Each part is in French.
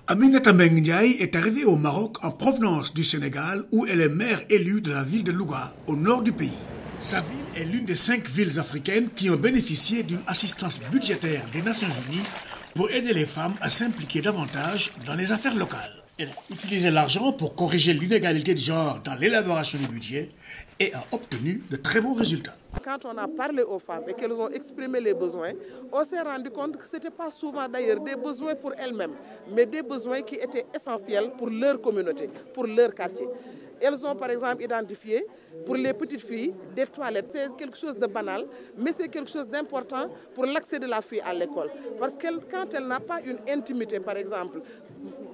Aminata Mbengue Ndiaye est arrivée au Maroc en provenance du Sénégal où elle est maire élue de la ville de Louga, au nord du pays. Sa ville est l'une des 5 villes africaines qui ont bénéficié d'une assistance budgétaire des Nations Unies pour aider les femmes à s'impliquer davantage dans les affaires locales. Elle a utilisé l'argent pour corriger l'inégalité de genre dans l'élaboration du budget et a obtenu de très bons résultats. Quand on a parlé aux femmes et qu'elles ont exprimé les besoins, on s'est rendu compte que ce n'était pas souvent d'ailleurs des besoins pour elles-mêmes, mais des besoins qui étaient essentiels pour leur communauté, pour leur quartier. Elles ont par exemple identifié pour les petites filles des toilettes. C'est quelque chose de banal, mais c'est quelque chose d'important pour l'accès de la fille à l'école. Parce que quand elle n'a pas une intimité par exemple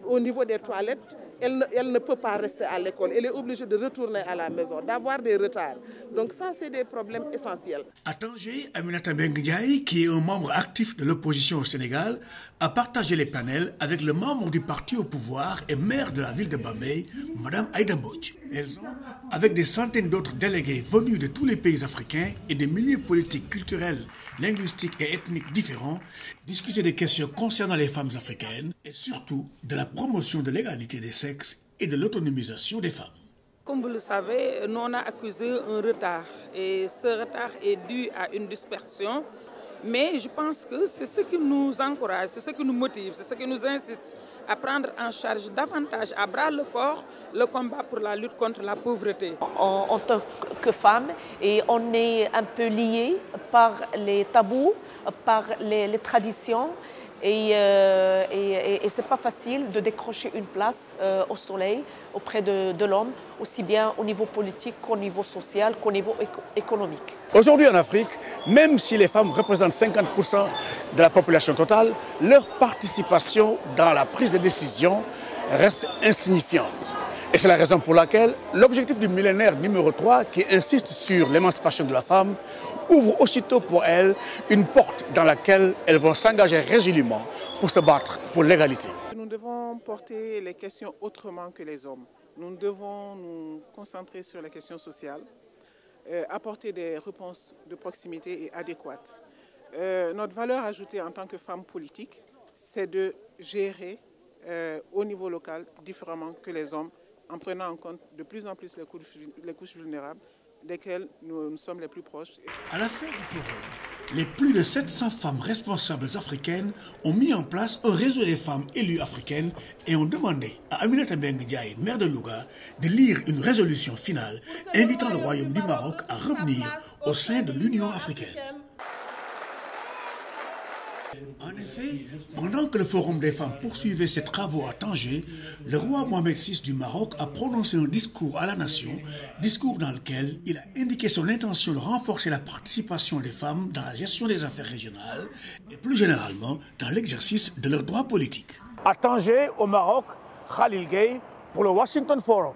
au niveau des toilettes, elle ne peut pas rester à l'école. Elle est obligée de retourner à la maison, d'avoir des retards. Donc ça, c'est des problèmes essentiels. À Tanger, Aminata Mbengue Ndiaye, qui est un membre actif de l'opposition au Sénégal, a partagé les panels avec le membre du parti au pouvoir et maire de la ville de Bambey, Mme Aïda Mbodj. Elles ont, avec des centaines d'autres délégués venus de tous les pays africains et des milieux politiques, culturels, linguistiques et ethniques différents, discuté des questions concernant les femmes africaines et surtout de la promotion de l'égalité des sexes et de l'autonomisation des femmes. Comme vous le savez, nous on a accusé un retard et ce retard est dû à une dispersion. Mais je pense que c'est ce qui nous encourage, c'est ce qui nous motive, c'est ce qui nous incite à prendre en charge davantage, à bras le corps, le combat pour la lutte contre la pauvreté. En tant que femme, et on est un peu liés par les tabous, par les traditions. Et ce n'est pas facile de décrocher une place au soleil auprès de l'homme, aussi bien au niveau politique qu'au niveau social, qu'au niveau économique. Aujourd'hui en Afrique, même si les femmes représentent 50% de la population totale, leur participation dans la prise de décision reste insignifiante. Et c'est la raison pour laquelle l'objectif du millénaire numéro 3, qui insiste sur l'émancipation de la femme, ouvre aussitôt pour elles une porte dans laquelle elles vont s'engager résolument pour se battre pour l'égalité. Nous devons porter les questions autrement que les hommes. Nous devons nous concentrer sur les questions sociales, apporter des réponses de proximité et adéquates. Notre valeur ajoutée en tant que femme politique, c'est de gérer au niveau local différemment que les hommes, en prenant en compte de plus en plus les couches vulnérables, desquelles nous sommes les plus proches. À la fin du forum, les plus de 700 femmes responsables africaines ont mis en place un réseau des femmes élues africaines et ont demandé à Aminata Mbengue Ndiaye, maire de Louga, de lire une résolution finale invitant le Royaume du Maroc à revenir au sein de l'Union africaine. En effet, pendant que le Forum des femmes poursuivait ses travaux à Tanger, le roi Mohamed VI du Maroc a prononcé un discours à la nation, discours dans lequel il a indiqué son intention de renforcer la participation des femmes dans la gestion des affaires régionales et plus généralement dans l'exercice de leurs droits politiques. À Tanger, au Maroc, Khalil Gueye pour le Washington Forum.